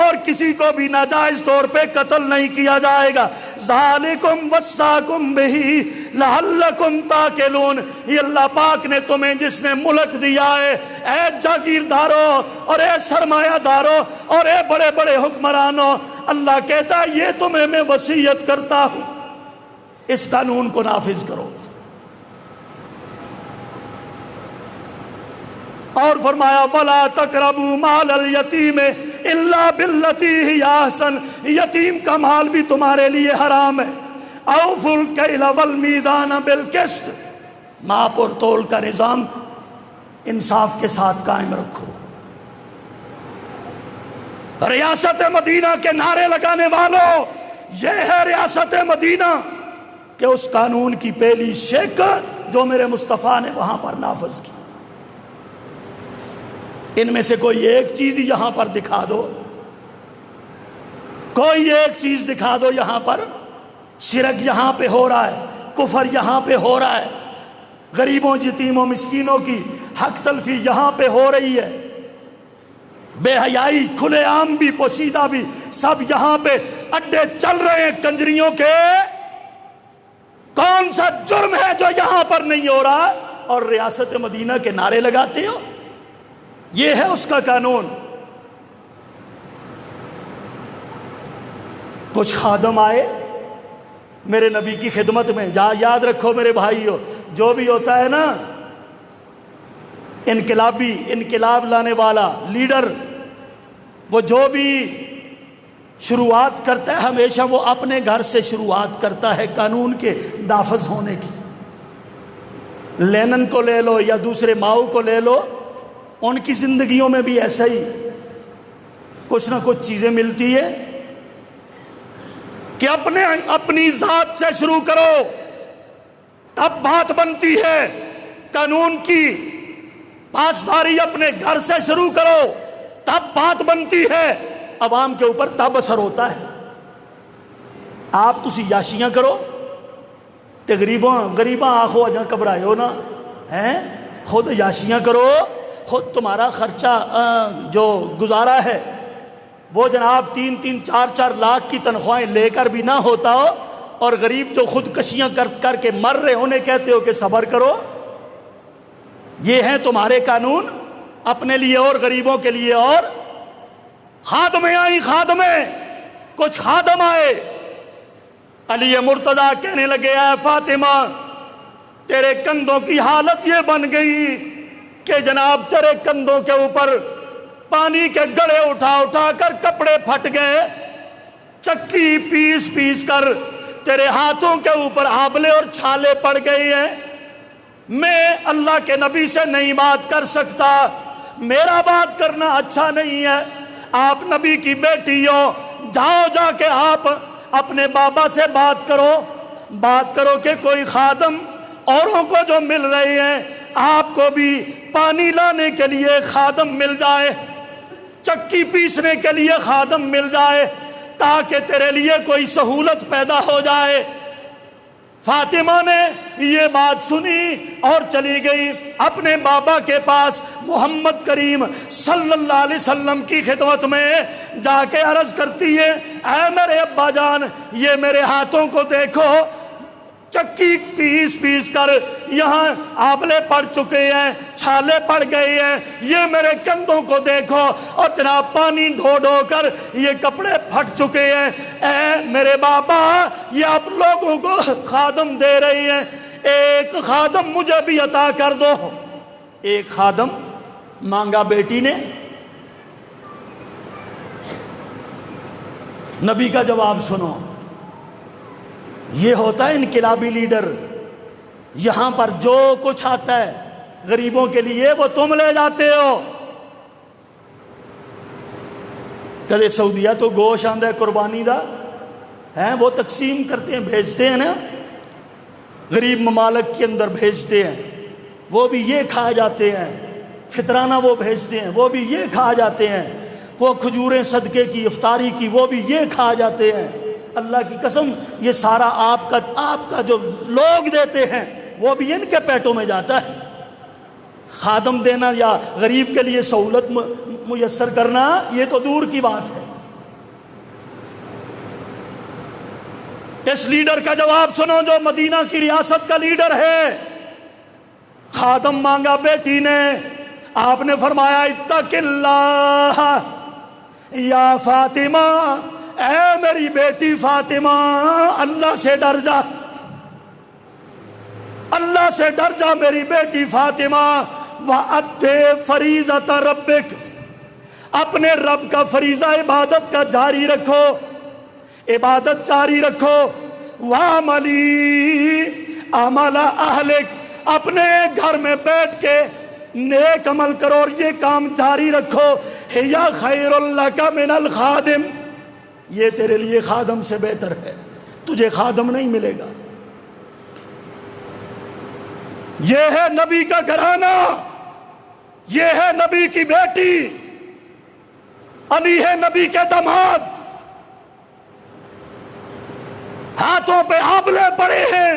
اور کسی کو بھی ناجائز طور پہ قتل نہیں کیا جائے گا۔ ذَلِكُمْ وَصَّاكُمْ بِهِ لَعَلَّكُمْ تَعْقِلُونَ، یہ اللہ پاک نے تمہیں جس نے ملک دیا ہے، اے جاگیرداروں اور اے سرمایہ داروں اور اے بڑے بڑے حکمرانوں، اللہ کہتا ہے یہ تمہیں میں وصیت کرتا ہوں، اس قانون کو نافذ کرو۔ اور فرمایا وَلَا تَقْرَبُوا مَالَ الْيَتِيمِ إِلَّا بِالَّتِي هِيَ أَحْسَنُ، یتیم کا مال بھی تمہارے لیے حرام ہے۔ أَوْفُوا الْكَيْلَ وَالْمِيزَانَ بِالْقِسْطِ، ماپ اور تول کا نظام انصاف کے ساتھ قائم رکھو۔ ریاست مدینہ کے نعرے لگانے والوں، یہ ہے ریاست مدینہ کہ اس قانون کی پہلی شک جو میرے مصطفیٰ نے وہاں پر نافذ کی، ان میں سے کوئی ایک چیز یہاں پر دکھا دو، کوئی ایک چیز دکھا دو یہاں پر۔ شرک یہاں پہ ہو رہا ہے، کفر یہاں پہ ہو رہا ہے، غریبوں یتیموں مسکینوں کی حق تلفی یہاں پہ ہو رہی ہے، بے حیائی کھلے عام بھی پوشیدہ بھی سب یہاں پہ اڈے چل رہے ہیں کنجریوں کے۔ کون سا جرم ہے جو یہاں پر نہیں ہو رہا اور ریاست مدینہ کے نعرے لگاتے ہو؟ یہ ہے اس کا قانون۔ کچھ خادم آئے میرے نبی کی خدمت میں، یاد رکھو میرے بھائیو، جو بھی ہوتا ہے نا انقلابی، انقلاب لانے والا لیڈر، وہ جو بھی شروعات کرتا ہے ہمیشہ وہ اپنے گھر سے شروعات کرتا ہے قانون کے نافذ ہونے کی۔ لینن کو لے لو یا دوسرے ماؤ کو لے لو، ان کی زندگیوں میں بھی ایسا ہی کچھ نہ کچھ چیزیں ملتی ہے کہ اپنی ذات سے شروع کرو تب بات بنتی ہے، قانون کی پاسداری اپنے گھر سے شروع کرو تب بات بنتی ہے، عوام کے اوپر تب اثر ہوتا ہے۔ آپ تسی یاشیاں کرو تے غریباں آخو اجاں گھبرائے ہو نا، ہیں خود یاشیاں کرو، خود تمہارا خرچہ جو گزارا ہے وہ جناب 3-3 4-4 لاکھ کی تنخواہیں لے کر بھی نہ ہوتا ہو، اور غریب جو خودکشیاں کر کے مر رہے انہیں کہتے ہو کہ صبر کرو۔ یہ ہیں تمہارے قانون اپنے لیے اور غریبوں کے لیے۔ اور خادمیں آئیں، کچھ خادم آئے، علی مرتضیٰ کہنے لگے اے فاطمہ تیرے کندھوں کی حالت یہ بن گئی کہ جناب تیرے کندھوں کے اوپر پانی کے گڑے اٹھا کر کپڑے پھٹ گئے، چکی پیس کر تیرے ہاتھوں کے اوپر آبلے اور چھالے پڑ گئی ہیں، میں اللہ کے نبی سے نہیں بات کر سکتا، میرا بات کرنا اچھا نہیں ہے، آپ نبی کی بیٹی ہو، جا کے آپ اپنے بابا سے بات کرو کہ کوئی خادم اوروں کو جو مل رہے ہیں آپ کو بھی پانی لانے کے لیے خادم مل جائے، چکی پیسنے کے لیے خادم مل جائے، تاکہ تیرے لیے کوئی سہولت پیدا ہو جائے۔ فاطمہ نے یہ بات سنی اور چلی گئی اپنے بابا کے پاس، محمد کریم صلی اللہ علیہ وسلم کی خدمت میں جا کے عرض کرتی ہے اے میرے ابا جان، یہ میرے ہاتھوں کو دیکھو، چکی پیس کر یہاں آبلے پڑ چکے ہیں، چھالے پڑ گئے ہیں، یہ میرے کندھوں کو دیکھو، اور جناب پانی ڈھو ڈھو کر یہ کپڑے پھٹ چکے ہیں، اے میرے بابا یہ آپ لوگوں کو خادم دے رہی ہیں، ایک خادم مجھے بھی عطا کر دو۔ ایک خادم مانگا بیٹی نے، نبی کا جواب سنو، یہ ہوتا ہے انقلابی لیڈر، یہاں پر جو کچھ آتا ہے غریبوں کے لیے وہ تم لے جاتے ہو۔ کدے سعودیہ تو گوشت آندا ہے قربانی دا ہے، وہ تقسیم کرتے ہیں، بھیجتے ہیں نا، غریب ممالک کے اندر بھیجتے ہیں، وہ بھی یہ کھا جاتے ہیں، فطرانہ وہ بھیجتے ہیں، وہ بھی یہ کھا جاتے ہیں، وہ کھجوریں صدقے کی افطاری کی وہ بھی یہ کھا جاتے ہیں۔ اللہ کی قسم یہ سارا آپ کا جو لوگ دیتے ہیں وہ بھی ان کے پیٹوں میں جاتا ہے۔ خادم دینا یا غریب کے لیے سہولت میسر کرنا یہ تو دور کی بات ہے۔ اس لیڈر کا جواب سنو جو مدینہ کی ریاست کا لیڈر ہے۔ خادم مانگا بیٹی نے، آپ نے فرمایا اتق اللہ یا فاطمہ، اے میری بیٹی فاطمہ اللہ سے ڈر جا، اللہ سے ڈر جا میری بیٹی فاطمہ، وَأَدِّ فَرِيضَةَ رَبِّكَ، اپنے رب کا فریضہ عبادت کا جاری رکھو، عبادت جاری رکھو، وَعَمَلِي عَمَلَ أَهْلِكَ، اپنے گھر میں بیٹھ کے نیک عمل کرو اور یہ کام جاری رکھو، ہِيَ خَيْرٌ لَكَ مِنَ الْخَادِمِ، یہ تیرے لیے خادم سے بہتر ہے، تجھے خادم نہیں ملے گا۔ یہ ہے نبی کا گھرانہ، یہ ہے نبی کی بیٹی، علی ہے نبی کے داماد، ہاتھوں پہ آبلے پڑے ہیں،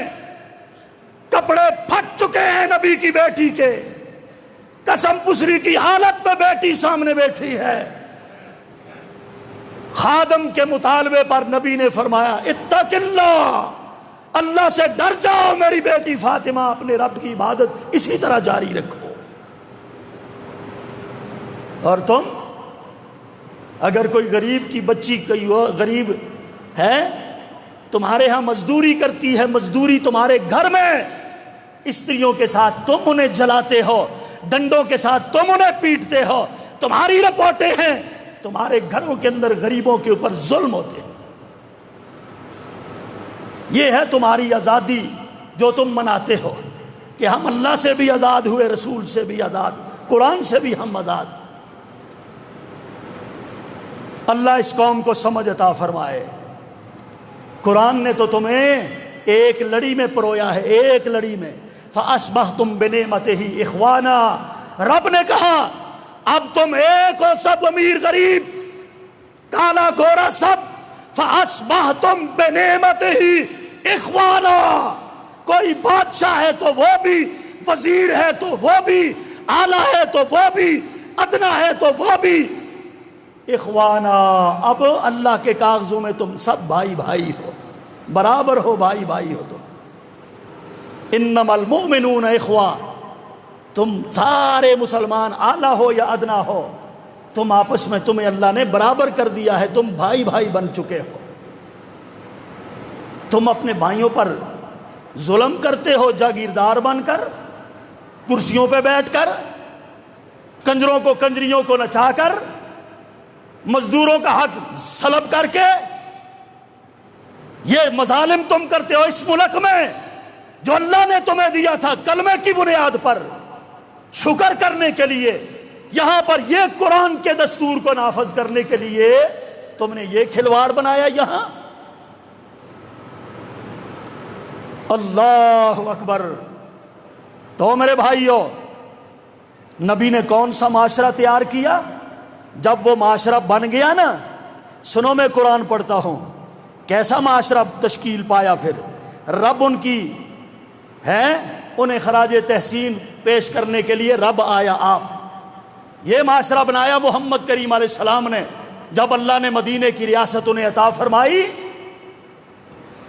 کپڑے پھٹ چکے ہیں نبی کی بیٹی کے، قسم پسری کی حالت میں بیٹی سامنے بیٹھی ہے۔ خادم کے مطالبے پر نبی نے فرمایا اتق اللہ، اللہ سے ڈر جاؤ میری بیٹی فاطمہ، اپنے رب کی عبادت اسی طرح جاری رکھو۔ اور تم اگر کوئی غریب کی بچی کوئی غریب ہے تمہارے ہاں مزدوری کرتی ہے، مزدوری تمہارے گھر میں، استریوں کے ساتھ تم انہیں جلاتے ہو، ڈنڈوں کے ساتھ تم انہیں پیٹتے ہو، تمہاری رپورٹیں ہیں، تمہارے گھروں کے اندر غریبوں کے اوپر ظلم ہوتے ہیں۔ یہ ہے تمہاری آزادی جو تم مناتے ہو کہ ہم اللہ سے بھی آزاد ہوئے، رسول سے بھی آزاد، قرآن سے بھی ہم آزاد۔ اللہ اس قوم کو سمجھ عطا فرمائے۔ قرآن نے تو تمہیں ایک لڑی میں پرویا ہے، ایک لڑی میں، فَأَصْبَحْتُمْ بِنِعْمَتِهِ إِخْوَانًا، رب نے کہا اب تم ایک ہو، سب امیر غریب، کالا گورا سب، فَأَصْبَحْتُمْ بِنِعْمَتِهِ إِخْوَانًا، کوئی بادشاہ ہے تو وہ بھی، وزیر ہے تو وہ بھی، اعلیٰ ہے تو وہ بھی، ادنا ہے تو وہ بھی، اخوانا، اب اللہ کے کاغذوں میں تم سب بھائی بھائی ہو، برابر ہو، بھائی بھائی ہو تم۔ انما المؤمنون اخوہ، تم سارے مسلمان اعلیٰ ہو یا ادنا ہو، تم آپس میں تمہیں اللہ نے برابر کر دیا ہے، تم بھائی بھائی بن چکے ہو۔ تم اپنے بھائیوں پر ظلم کرتے ہو جاگیردار بن کر، کرسیوں پہ بیٹھ کر، کنجروں کو کنجریوں کو نچا کر، مزدوروں کا حق سلب کر کے، یہ مظالم تم کرتے ہو اس ملک میں جو اللہ نے تمہیں دیا تھا کلمے کی بنیاد پر شکر کرنے کے لیے، یہاں پر یہ قرآن کے دستور کو نافذ کرنے کے لیے تم نے یہ کھلواڑ بنایا یہاں۔ اللہ اکبر۔ تو میرے بھائیو، نبی نے کون سا معاشرہ تیار کیا؟ جب وہ معاشرہ بن گیا نا، سنو میں قرآن پڑھتا ہوں، کیسا معاشرہ تشکیل پایا پھر۔ رب ان کی ہے، انہیں خراج تحسین پیش کرنے کے لیے رب آیا، آپ یہ معاشرہ بنایا محمد کریم علیہ السلام نے۔ جب اللہ نے مدینے کی ریاست انہیں عطا فرمائی،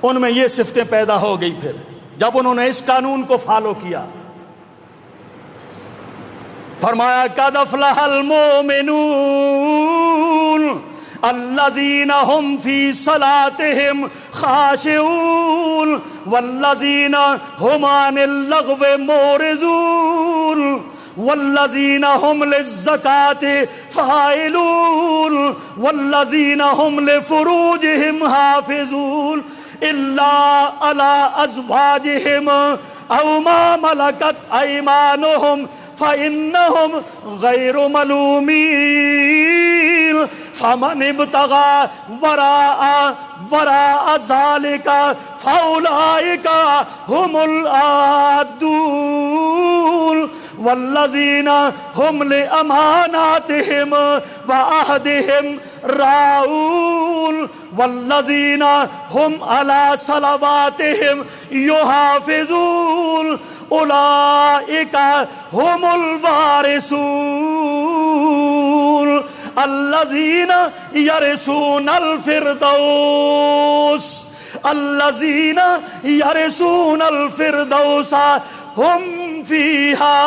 ان میں یہ صفتیں پیدا ہو گئی۔ پھر جب انہوں نے اس قانون کو فالو کیا، فرمایا قد افلح المؤمنون الذین هم فی صلاتهم خاشعون والذین هم عن اللغو معرضون والذین هم للزکاة فاعلون والذین هم لفروجهم حافظون الا علی ازواجهم او ما ملکت ایمانهم فإنهم غیر ملومین فمن ابتغى وراء ذلك فأولئك هم العادون والذین هم لأماناتهم وعهدهم راعون والذین هم على صلواتهم يحافظون اولئک هم الوارثون الذین یرثون الفردوس الذین یرثون الفردوس هم فیہا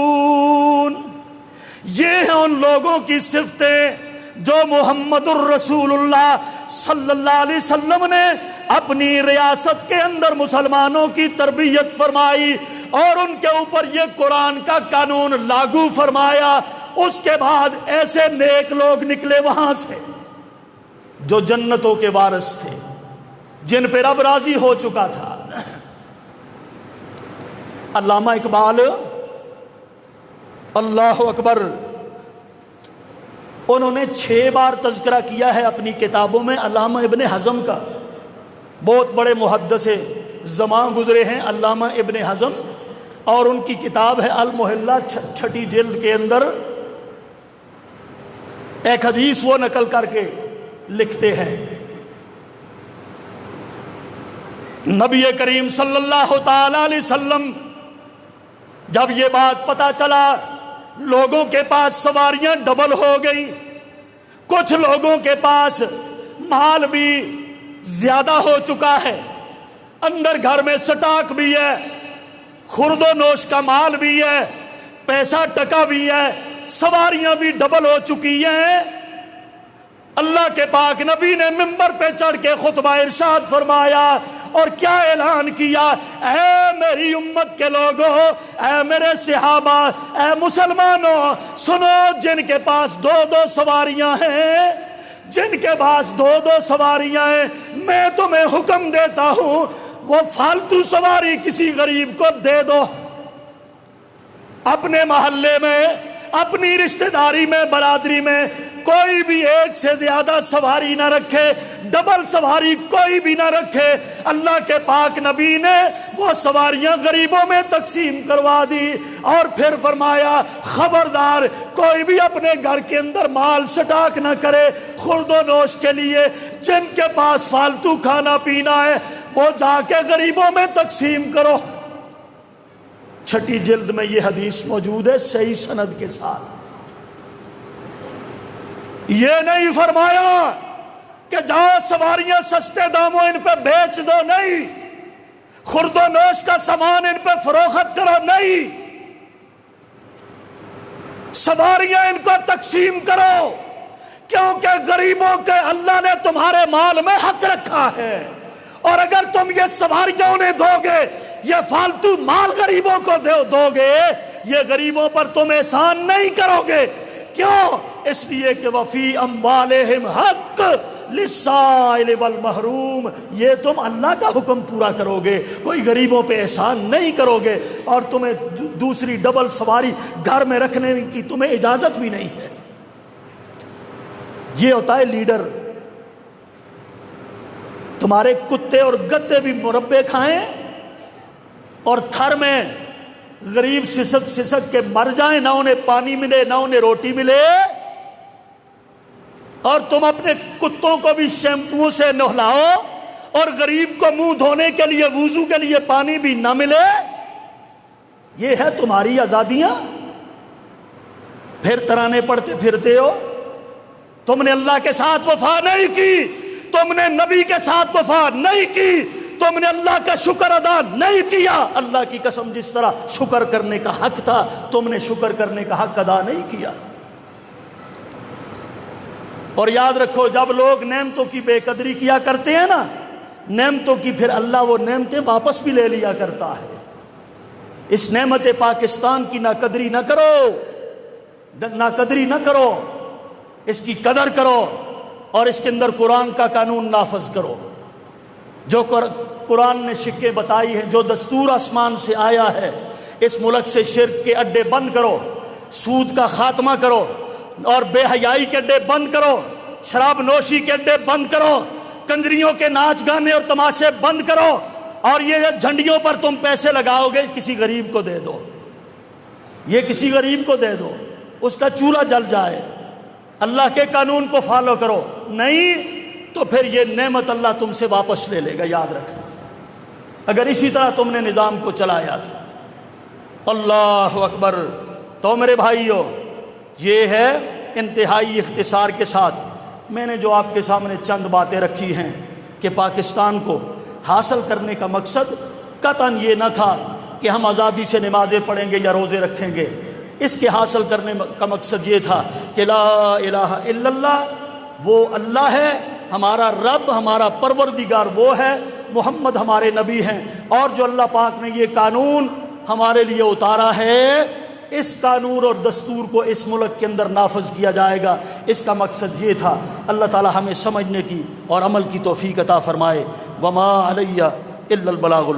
خالدون۔ یہ ہیں ان لوگوں کی صفتیں جو محمد الرسول اللہ صلی اللہ علیہ وسلم نے اپنی ریاست کے اندر مسلمانوں کی تربیت فرمائی اور ان کے اوپر یہ قرآن کا قانون لاگو فرمایا۔ اس کے بعد ایسے نیک لوگ نکلے وہاں سے جو جنتوں کے وارث تھے، جن پہ رب راضی ہو چکا تھا۔ علامہ اقبال اللہ اکبر انہوں نے 6 بار تذکرہ کیا ہے اپنی کتابوں میں علامہ ابن حزم کا۔ بہت بڑے محدث زمان گزرے ہیں علامہ ابن حزم، اور ان کی کتاب ہے المحلہ، 6 جلد کے اندر ایک حدیث وہ نقل کر کے لکھتے ہیں، نبی کریم صلی اللہ تعالی علیہ وسلم جب یہ بات پتا چلا لوگوں کے پاس سواریاں ڈبل ہو گئی، کچھ لوگوں کے پاس مال بھی زیادہ ہو چکا ہے، اندر گھر میں سٹاک بھی ہے، خرد و نوش کا مال بھی ہے، پیسہ ٹکا بھی ہے، سواریاں بھی ڈبل ہو چکی ہیں۔ اللہ کے پاک نبی نے منبر پہ چڑھ کے خطبہ ارشاد فرمایا اور کیا اعلان کیا، اے میری امت کے لوگوں، اے میرے صحابہ، اے مسلمانوں، سنو، جن کے پاس 2 سواریاں ہیں، جن کے پاس 2 سواریاں ہیں، میں تمہیں حکم دیتا ہوں وہ فالتو سواری کسی غریب کو دے دو۔ اپنے محلے میں، اپنی رشتہ داری میں، برادری میں کوئی بھی ایک سے زیادہ سواری نہ رکھے، ڈبل سواری کوئی بھی نہ رکھے۔ اللہ کے پاک نبی نے وہ سواریاں غریبوں میں تقسیم کروا دی اور پھر فرمایا خبردار کوئی بھی اپنے گھر کے اندر مال سٹاک نہ کرے خرد و نوش کے لیے، جن کے پاس فالتو کھانا پینا ہے وہ جا کے غریبوں میں تقسیم کرو۔ 6 جلد میں یہ حدیث موجود ہے صحیح سند کے ساتھ۔ یہ نہیں فرمایا کہ جاؤ سواریاں سستے داموں ان پہ بیچ دو، نہیں، خرد و نوش کا سامان ان پہ فروخت کرو، نہیں، سواریاں ان کو تقسیم کرو، کیونکہ غریبوں کے اللہ نے تمہارے مال میں حق رکھا ہے، اور اگر تم یہ سواریاں انہیں دو گے، یہ فالتو مال غریبوں کو دو گے، یہ غریبوں پر تم احسان نہیں کرو گے۔ کیوں؟ اس لیے کہ وفی اموالہم حق للسائل والمحروم، یہ تم اللہ کا حکم پورا کرو گے، کوئی غریبوں پہ احسان نہیں کرو گے، اور تمہیں دوسری ڈبل سواری گھر میں رکھنے کی تمہیں اجازت بھی نہیں ہے۔ یہ ہوتا ہے لیڈر۔ تمہارے کتے اور گدے بھی مربے کھائیں اور تھر میں غریب سسک سسک کے مر جائیں، نہ انہیں پانی ملے نہ انہیں روٹی ملے، اور تم اپنے کتوں کو بھی شیمپو سے نہلاؤ اور غریب کو منہ دھونے کے لیے وضو کے لیے پانی بھی نہ ملے۔ یہ ہے تمہاری آزادیاں؟ پھر ترانے پڑھتے پھرتے ہو۔ تم نے اللہ کے ساتھ وفا نہیں کی، تم نے نبی کے ساتھ وفا نہیں کی، تم نے اللہ کا شکر ادا نہیں کیا. اللہ کی قسم جس طرح شکر کرنے کا حق تھا تم نے شکر کرنے کا حق ادا نہیں کیا. اور یاد رکھو جب لوگ نعمتوں کی بے قدری کیا کرتے ہیں نا نعمتوں کی پھر اللہ وہ نعمتیں واپس بھی لے لیا کرتا ہے. اس نعمت پاکستان کی ناقدری نہ کرو, ناقدری نہ کرو, اس کی قدر کرو اور اس کے اندر قرآن کا قانون نافذ کرو. جو قرآن نے شکیں بتائی ہیں, جو دستور آسمان سے آیا ہے, اس ملک سے شرک کے اڈے بند کرو, سود کا خاتمہ کرو اور بے حیائی کے اڈے بند کرو, شراب نوشی کے اڈے بند کرو, کنجریوں کے ناچ گانے اور تماشے بند کرو. اور یہ جھنڈیوں پر تم پیسے لگاؤ گے کسی غریب کو دے دو, یہ کسی غریب کو دے دو, اس کا چولہا جل جائے. اللہ کے قانون کو فالو کرو, نہیں تو پھر یہ نعمت اللہ تم سے واپس لے لے گا. یاد رکھنا اگر اسی طرح تم نے نظام کو چلایا تو. اللہ اکبر. تو میرے بھائیو یہ ہے انتہائی اختصار کے ساتھ میں نے جو آپ کے سامنے چند باتیں رکھی ہیں کہ پاکستان کو حاصل کرنے کا مقصد قطعاً یہ نہ تھا کہ ہم آزادی سے نمازیں پڑھیں گے یا روزے رکھیں گے. اس کے حاصل کرنے کا مقصد یہ تھا کہ لا الہ الا اللہ, وہ اللہ ہے, ہمارا رب, ہمارا پروردگار وہ ہے, محمد ہمارے نبی ہیں, اور جو اللہ پاک نے یہ قانون ہمارے لیے اتارا ہے اس قانون اور دستور کو اس ملک کے اندر نافذ کیا جائے گا. اس کا مقصد یہ تھا. اللہ تعالی ہمیں سمجھنے کی اور عمل کی توفیق عطا فرمائے. وما علیہ الا البلاغ